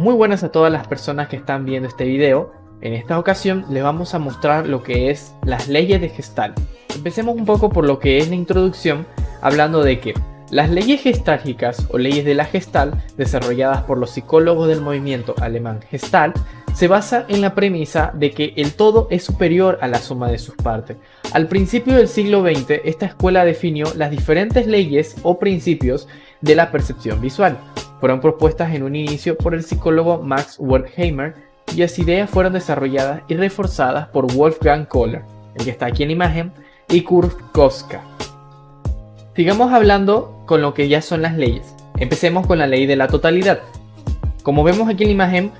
Muy buenas a todas las personas que están viendo este video. En esta ocasión les vamos a mostrar lo que es las leyes de Gestalt. Empecemos un poco por lo que es la introducción, hablando de que las leyes gestálgicas o leyes de la Gestalt, desarrolladas por los psicólogos del movimiento alemán Gestalt, se basa en la premisa de que el todo es superior a la suma de sus partes. Al principio del siglo XX, esta escuela definió las diferentes leyes o principios de la percepción visual. Fueron propuestas en un inicio por el psicólogo Max Wertheimer y las ideas fueron desarrolladas y reforzadas por Wolfgang Kohler, el que está aquí en imagen, y Kurt Koska. Sigamos hablando con lo que ya son las leyes. Empecemos con la ley de la totalidad. Como vemos aquí en la imagen,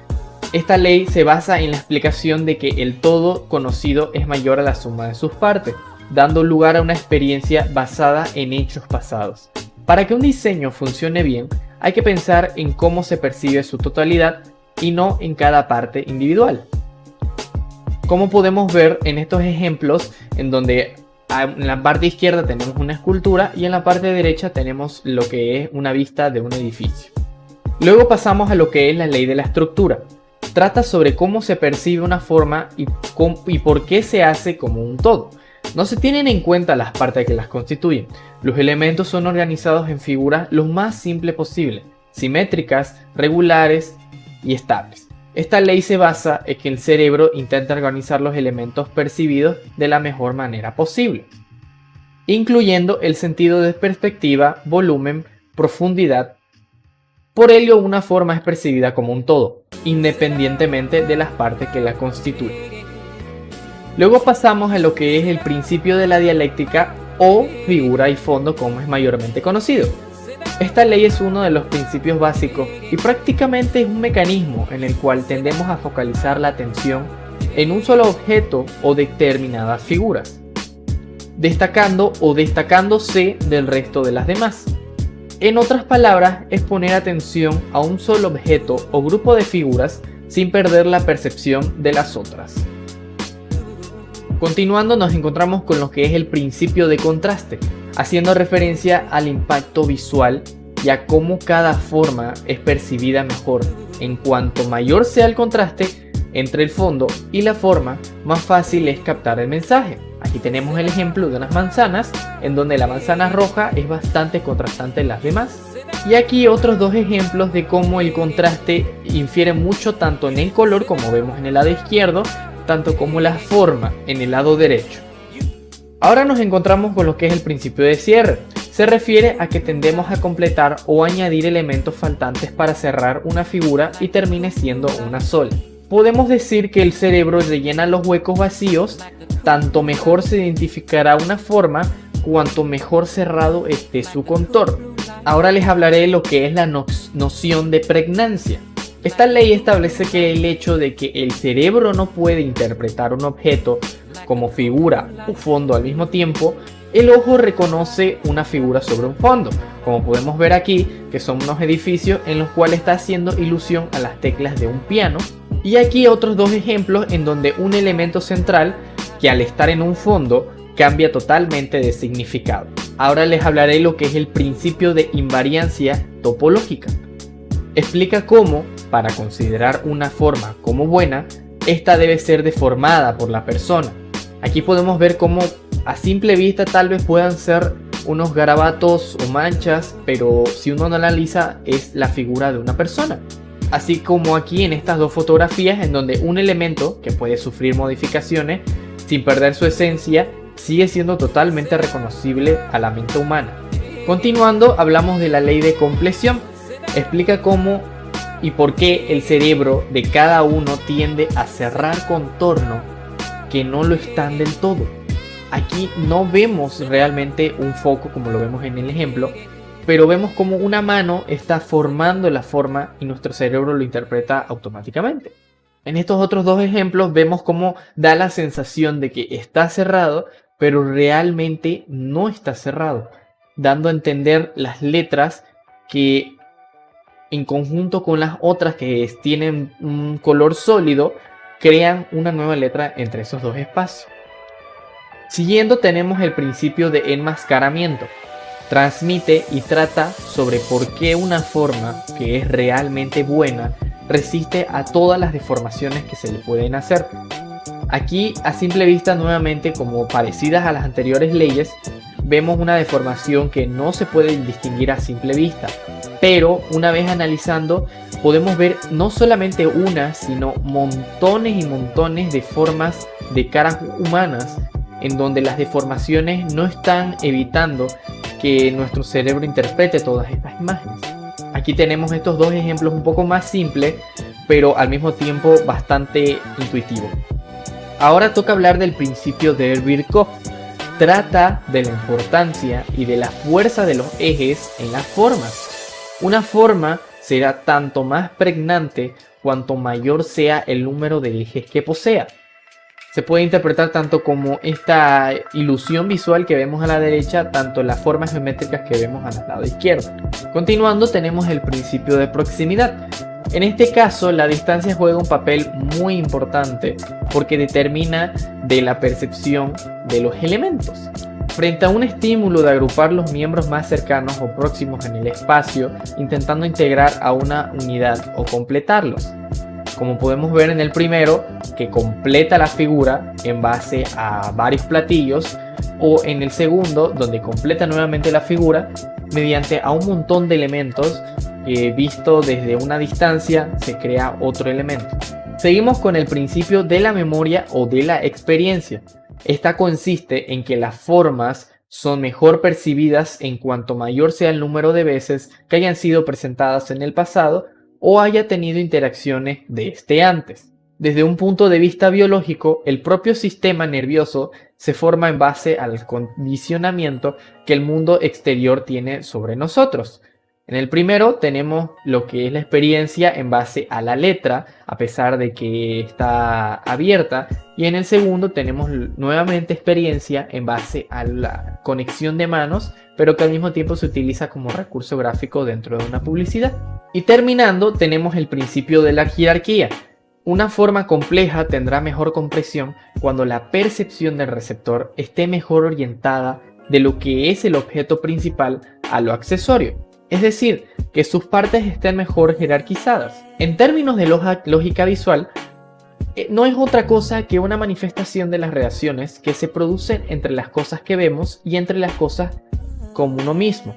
esta ley se basa en la explicación de que el todo conocido es mayor a la suma de sus partes, dando lugar a una experiencia basada en hechos pasados. Para que un diseño funcione bien, hay que pensar en cómo se percibe su totalidad y no en cada parte individual. Como podemos ver en estos ejemplos, en donde en la parte izquierda tenemos una escultura y en la parte derecha tenemos lo que es una vista de un edificio. Luego pasamos a lo que es la ley de la estructura. Trata sobre cómo se percibe una forma y por qué se hace como un todo. No se tienen en cuenta las partes que las constituyen. Los elementos son organizados en figuras lo más simple posible, simétricas, regulares y estables. Esta ley se basa en que el cerebro intenta organizar los elementos percibidos de la mejor manera posible, incluyendo el sentido de perspectiva, volumen, profundidad. Por ello, una forma es percibida como un todo, independientemente de las partes que la constituyen. Luego pasamos a lo que es el principio de la dialéctica o figura y fondo, como es mayormente conocido. Esta ley es uno de los principios básicos y prácticamente es un mecanismo en el cual tendemos a focalizar la atención en un solo objeto o determinadas figuras, destacando o destacándose del resto de las demás. En otras palabras, es poner atención a un solo objeto o grupo de figuras sin perder la percepción de las otras. Continuando, nos encontramos con lo que es el principio de contraste, haciendo referencia al impacto visual y a cómo cada forma es percibida mejor. En cuanto mayor sea el contraste entre el fondo y la forma, más fácil es captar el mensaje. Aquí tenemos el ejemplo de unas manzanas, en donde la manzana roja es bastante contrastante en las demás. Y aquí otros dos ejemplos de cómo el contraste infiere mucho tanto en el color, como vemos en el lado izquierdo, tanto como la forma en el lado derecho. Ahora nos encontramos con lo que es el principio de cierre. Se refiere a que tendemos a completar o añadir elementos faltantes para cerrar una figura y termine siendo una sola. Podemos decir que el cerebro rellena los huecos vacíos, tanto mejor se identificará una forma, cuanto mejor cerrado esté su contorno. Ahora les hablaré de lo que es la noción de pregnancia. Esta ley establece que el hecho de que el cerebro no puede interpretar un objeto como figura o fondo al mismo tiempo, el ojo reconoce una figura sobre un fondo, como podemos ver aquí, que son unos edificios en los cuales está haciendo ilusión a las teclas de un piano. Y aquí otros dos ejemplos en donde un elemento central, que al estar en un fondo, cambia totalmente de significado. Ahora les hablaré de lo que es el principio de invariancia topológica. Explica cómo, para considerar una forma como buena, esta debe ser deformada por la persona. Aquí podemos ver cómo a simple vista tal vez puedan ser unos garabatos o manchas, pero si uno no analiza es la figura de una persona. Así como aquí en estas dos fotografías, en donde un elemento que puede sufrir modificaciones sin perder su esencia sigue siendo totalmente reconocible a la mente humana. Continuando, hablamos de la ley de compleción. Explica cómo y por qué el cerebro de cada uno tiende a cerrar contornos que no lo están del todo. Aquí no vemos realmente un foco como lo vemos en el ejemplo, pero vemos como una mano está formando la forma y nuestro cerebro lo interpreta automáticamente. En estos otros dos ejemplos vemos cómo da la sensación de que está cerrado, pero realmente no está cerrado, dando a entender las letras que en conjunto con las otras que tienen un color sólido, crean una nueva letra entre esos dos espacios. Siguiendo tenemos el principio de enmascaramiento. Transmite y trata sobre por qué una forma que es realmente buena resiste a todas las deformaciones que se le pueden hacer. Aquí, a simple vista, nuevamente, como parecidas a las anteriores leyes, vemos una deformación que no se puede distinguir a simple vista, pero una vez analizando podemos ver no solamente una, sino montones y montones de formas de caras humanas en donde las deformaciones no están evitando que nuestro cerebro interprete todas estas imágenes. Aquí tenemos estos dos ejemplos un poco más simples, pero al mismo tiempo bastante intuitivos. Ahora toca hablar del principio de Birkhoff. Trata de la importancia y de la fuerza de los ejes en las formas. Una forma será tanto más pregnante cuanto mayor sea el número de ejes que posea. Se puede interpretar tanto como esta ilusión visual que vemos a la derecha, tanto las formas geométricas que vemos al lado izquierdo. Continuando, tenemos el principio de proximidad. En este caso, la distancia juega un papel muy importante porque determina de la percepción de los elementos. Frente a un estímulo de agrupar los miembros más cercanos o próximos en el espacio, intentando integrar a una unidad o completarlos. Como podemos ver en el primero, que completa la figura en base a varios platillos, o en el segundo, donde completa nuevamente la figura mediante a un montón de elementos que visto desde una distancia se crea otro elemento. Seguimos con el principio de la memoria o de la experiencia. Esta consiste en que las formas son mejor percibidas en cuanto mayor sea el número de veces que hayan sido presentadas en el pasado o haya tenido interacciones de este antes. Desde un punto de vista biológico, el propio sistema nervioso se forma en base al condicionamiento que el mundo exterior tiene sobre nosotros. En el primero tenemos lo que es la experiencia en base a la letra, a pesar de que está abierta, y en el segundo tenemos nuevamente experiencia en base a la conexión de manos, pero que al mismo tiempo se utiliza como recurso gráfico dentro de una publicidad. Y terminando, tenemos el principio de la jerarquía. Una forma compleja tendrá mejor compresión cuando la percepción del receptor esté mejor orientada de lo que es el objeto principal a lo accesorio. Es decir, que sus partes estén mejor jerarquizadas. En términos de lógica visual, no es otra cosa que una manifestación de las relaciones que se producen entre las cosas que vemos y entre las cosas como uno mismo.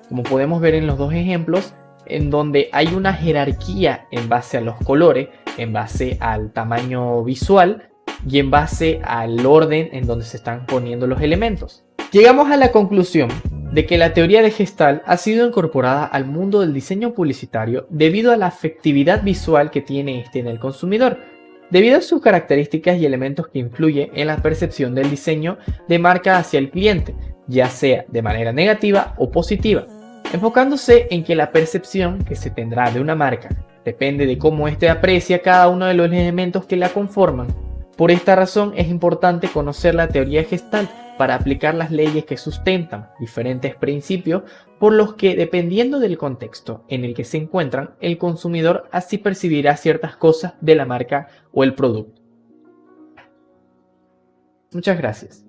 Como podemos ver en los dos ejemplos, en donde hay una jerarquía en base a los colores, en base al tamaño visual y en base al orden en donde se están poniendo los elementos. Llegamos a la conclusión de que la teoría de Gestalt ha sido incorporada al mundo del diseño publicitario debido a la afectividad visual que tiene este en el consumidor, debido a sus características y elementos que influyen en la percepción del diseño de marca hacia el cliente, ya sea de manera negativa o positiva, enfocándose en que la percepción que se tendrá de una marca depende de cómo éste aprecia cada uno de los elementos que la conforman. Por esta razón es importante conocer la teoría Gestalt para aplicar las leyes que sustentan diferentes principios por los que, dependiendo del contexto en el que se encuentran, el consumidor así percibirá ciertas cosas de la marca o el producto. Muchas gracias.